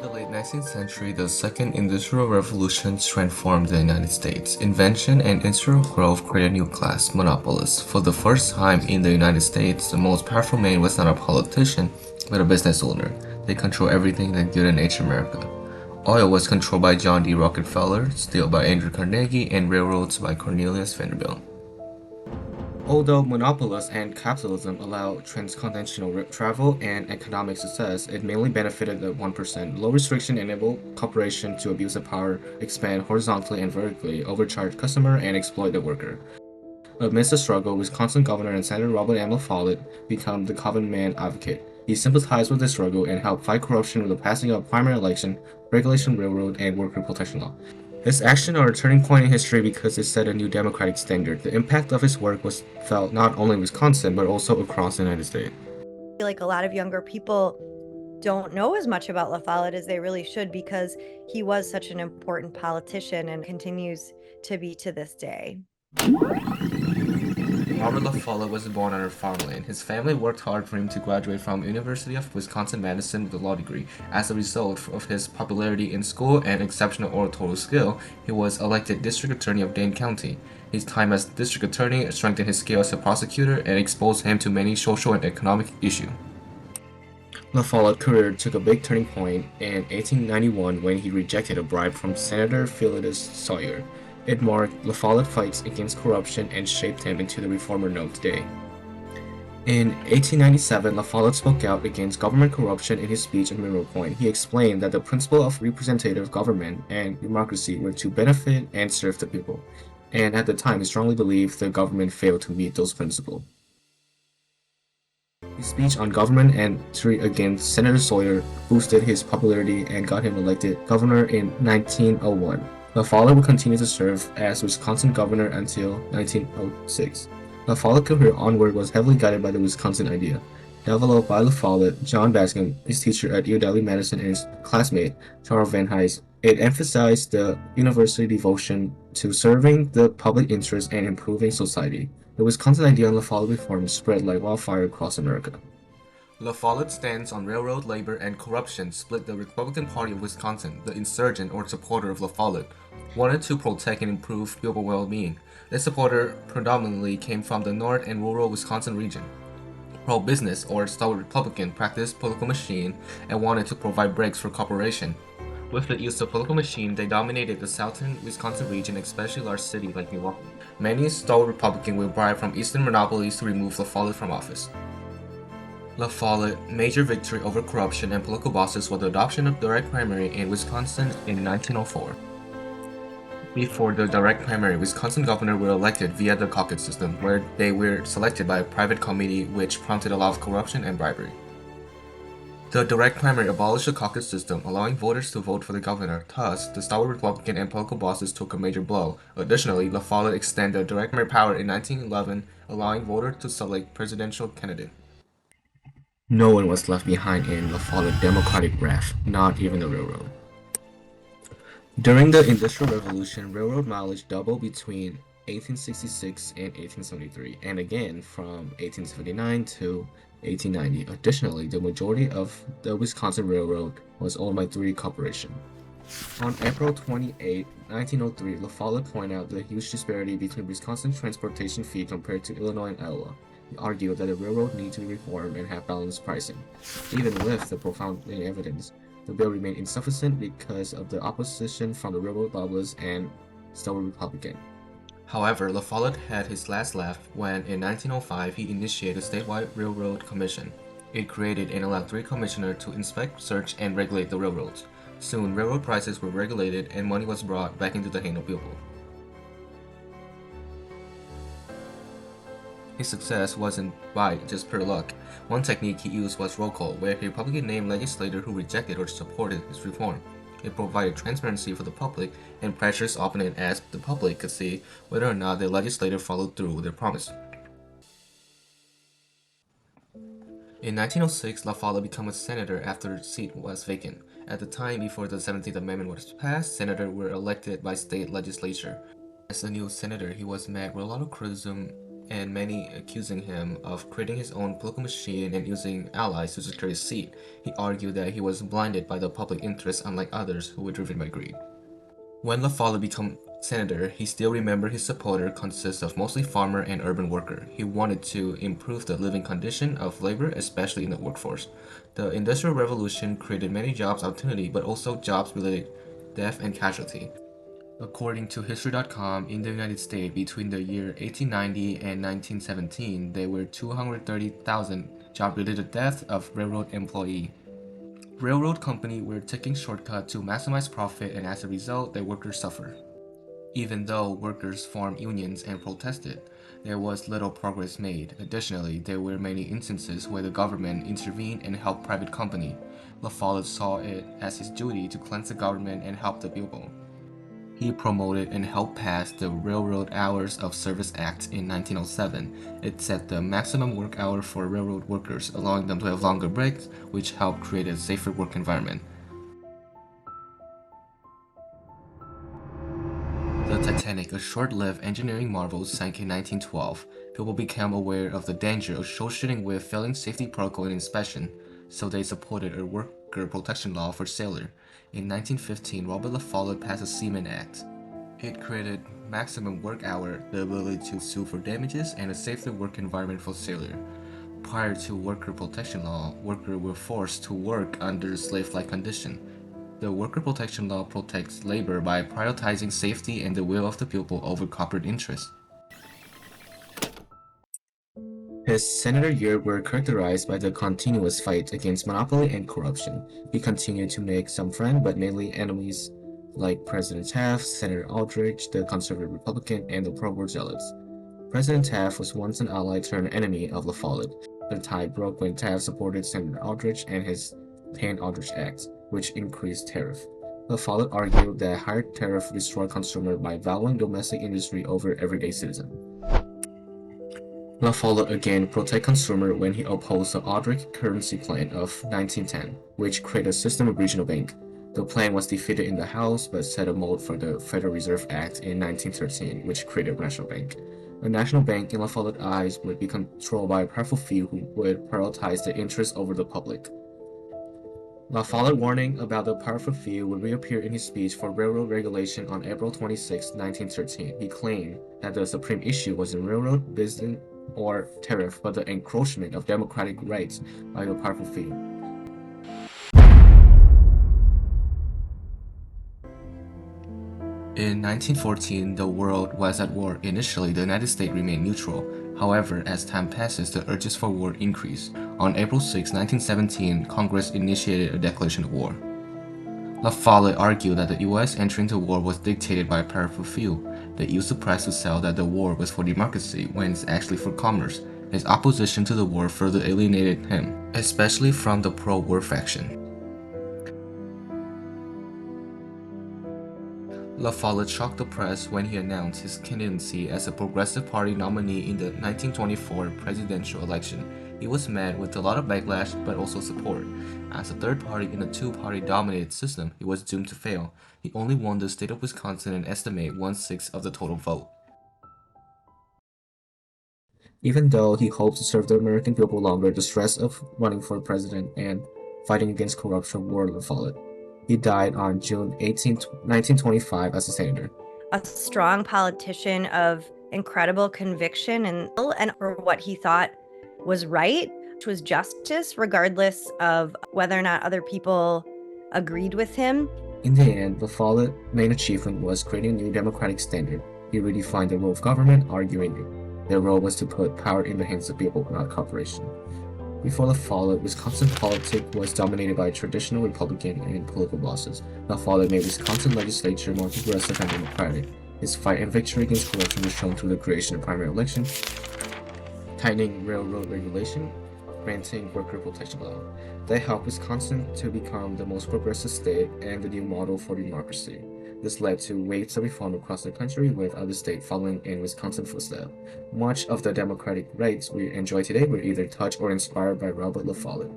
the late 19th century, the Second Industrial Revolution transformed the United States. Invention and industrial growth created a new class, monopolists. For the first time in the United States, the most powerful man was not a politician, but a business owner. They control everything that good in ancient America. Oil was controlled by John D. Rockefeller, steel by Andrew Carnegie, and railroads by Cornelius Vanderbilt. Although monopolists and capitalism allowed transcontinental travel and economic success, it mainly benefited the 1%. Low restriction enabled corporations to abuse their power, expand horizontally and vertically, overcharge customer, and exploit the worker. Amidst the struggle, Wisconsin Governor and Senator Robert La Follette became the common man advocate. He sympathized with the struggle and helped fight corruption with the passing of primary election, regulation railroad, and worker protection law. His actions are a turning point in history because it set a new democratic standard. The impact of his work was felt not only in Wisconsin, but also across the United States. I feel like a lot of younger people don't know as much about La Follette as they really should because he was such an important politician and continues to be to this day. Robert La Follette was born on a farmland. His family worked hard for him to graduate from University of Wisconsin-Madison with a law degree. As a result of his popularity in school and exceptional oratorial skill, he was elected district attorney of Dane County. His time as district attorney strengthened his skill as a prosecutor and exposed him to many social and economic issues. La Follette's career took a big turning point in 1891 when he rejected a bribe from Senator Philetus Sawyer. It marked La Follette's fights against corruption and shaped him into the reformer known today. In 1897, La Follette spoke out against government corruption in his speech on Mineral Point. He explained that the principle of representative government and democracy were to benefit and serve the people, and at the time he strongly believed the government failed to meet those principles. His speech on government entry against Senator Sawyer boosted his popularity and got him elected governor in 1901. La Follette would continue to serve as Wisconsin governor until 1906. La Follette's career onward was heavily guided by the Wisconsin idea. Developed by La Follette, John Bascom, his teacher at UW-Madison, and his classmate, Charles Van Hise, it emphasized the university devotion to serving the public interest and improving society. The Wisconsin idea on La Follette reform spread like wildfire across America. La Follette's stance on railroad labor and corruption split the Republican Party of Wisconsin. The insurgent or supporter of La Follette wanted to protect and improve people well-being. This supporter predominantly came from the north and rural Wisconsin region. Pro-business or stalwart Republican practiced political machine and wanted to provide breaks for corporation. With the use of political machine, they dominated the southern Wisconsin region, especially large cities like Milwaukee. Many stalwart Republicans were bribed from eastern monopolies to remove La Follette from office. La Follette's major victory over corruption and political bosses was the adoption of direct primary in Wisconsin in 1904. Before the direct primary, Wisconsin governors were elected via the caucus system, where they were selected by a private committee, which prompted a lot of corruption and bribery. The direct primary abolished the caucus system, allowing voters to vote for the governor. Thus, the stalwart Republican and political bosses took a major blow. Additionally, La Follette extended direct primary power in 1911, allowing voters to select presidential candidate. No one was left behind in La Follette's democratic wrath, not even the railroad. During the Industrial Revolution, railroad mileage doubled between 1866 and 1873, and again from 1879 to 1890. Additionally, the majority of the Wisconsin Railroad was owned by three corporations. On April 28, 1903, La Follette pointed out the huge disparity between Wisconsin's transportation fee compared to Illinois and Iowa. He argued that the railroad needed to be reformed and have balanced pricing. Even with the profound evidence, the bill remained insufficient because of the opposition from the railroad lobbyists and stalwart Republicans. However, La Follette had his last laugh when, in 1905, he initiated a statewide railroad commission. It created and allowed three commissioners to inspect, search, and regulate the railroads. Soon, railroad prices were regulated and money was brought back into the hand of people. His success wasn't by just pure luck. One technique he used was roll call, where a Republican named legislator who rejected or supported his reform. It provided transparency for the public and pressures opponent as the public could see whether or not the legislator followed through with their promise. In 1906, La Follette became a senator after the seat was vacant. At the time before the 17th Amendment was passed, senators were elected by state legislature. As a new senator, he was met with a lot of criticism and many accusing him of creating his own political machine and using allies to secure his seat. He argued that he was blinded by the public interest, unlike others who were driven by greed. When La Follette became senator, he still remembered his supporter consists of mostly farmer and urban worker. He wanted to improve the living condition of labor, especially in the workforce. The Industrial Revolution created many jobs opportunity, but also jobs related death and casualty. According to History.com, in the United States, between the year 1890 and 1917, there were 230,000 job-related deaths of railroad employees. Railroad companies were taking shortcuts to maximize profit, and as a result, their workers suffered. Even though workers formed unions and protested, there was little progress made. Additionally, there were many instances where the government intervened and helped private companies. La Follette saw it as his duty to cleanse the government and help the people. He promoted and helped pass the Railroad Hours of Service Act in 1907. It set the maximum work hour for railroad workers, allowing them to have longer breaks, which helped create a safer work environment. The Titanic, a short-lived engineering marvel, sank in 1912. People became aware of the danger associated with failing safety protocol and inspection, so they supported a worker protection law for sailors. In 1915, Robert La Follette passed the Seaman Act. It created maximum work hour, the ability to sue for damages, and a safer work environment for sailors. Prior to worker protection law, workers were forced to work under slave-like conditions. The worker protection law protects labor by prioritizing safety and the will of the people over corporate interests. His senator years were characterized by the continuous fight against monopoly and corruption. He continued to make some friends, but mainly enemies, like President Taft, Senator Aldrich, the conservative Republican, and the pro-war zealots. President Taft was once an ally turned enemy of La Follette. The tie broke when Taft supported Senator Aldrich and his Payne-Aldrich Act, which increased tariff. La Follette argued that higher tariff destroyed consumers by valuing domestic industry over everyday citizen. La Follette again protected consumers when he opposed the Aldrich currency plan of 1910, which created a system of regional bank. The plan was defeated in the House, but set a mold for the Federal Reserve Act in 1913, which created a national bank. A national bank, in La Follette's eyes, would be controlled by a powerful few who would prioritize the interests over the public. La Follette's warning about the powerful few would reappear in his speech for railroad regulation on April 26, 1913. He claimed that the supreme issue wasn't railroad, business, or tariff, but the encroachment of democratic rights by the powerful few. In 1914, the world was at war. Initially, the United States remained neutral. However, as time passes, the urges for war increase. On April 6, 1917, Congress initiated a declaration of war. La Follette argued that the U.S. entering into war was dictated by a powerful few. They used the press to sell that the war was for democracy when it's actually for commerce. His opposition to the war further alienated him, especially from the pro-war faction. La Follette shocked the press when he announced his candidacy as a Progressive Party nominee in the 1924 presidential election. He was met with a lot of backlash but also support. As a third party in a two-party dominated system, he was doomed to fail. He only won the state of Wisconsin and estimate 1/6 of the total vote. Even though he hoped to serve the American people longer, the stress of running for president and fighting against corruption wore La Follette. He died on June 18, 1925 as a senator. A strong politician of incredible conviction and for what he thought was right, which was justice, regardless of whether or not other people agreed with him. In the end, La Follette's main achievement was creating a new democratic standard. He redefined the role of government, arguing their role was to put power in the hands of people, not corporations. Before La Follette, Wisconsin politics was dominated by traditional Republican and political bosses. La Follette made Wisconsin legislature more progressive and democratic. His fight and victory against corruption was shown through the creation of primary elections, tightening railroad regulation, granting worker protection law. They helped Wisconsin to become the most progressive state and the new model for democracy. This led to waves of reform across the country, with other states following in Wisconsin's footsteps. Much of the democratic rights we enjoy today were either touched or inspired by Robert La Follette.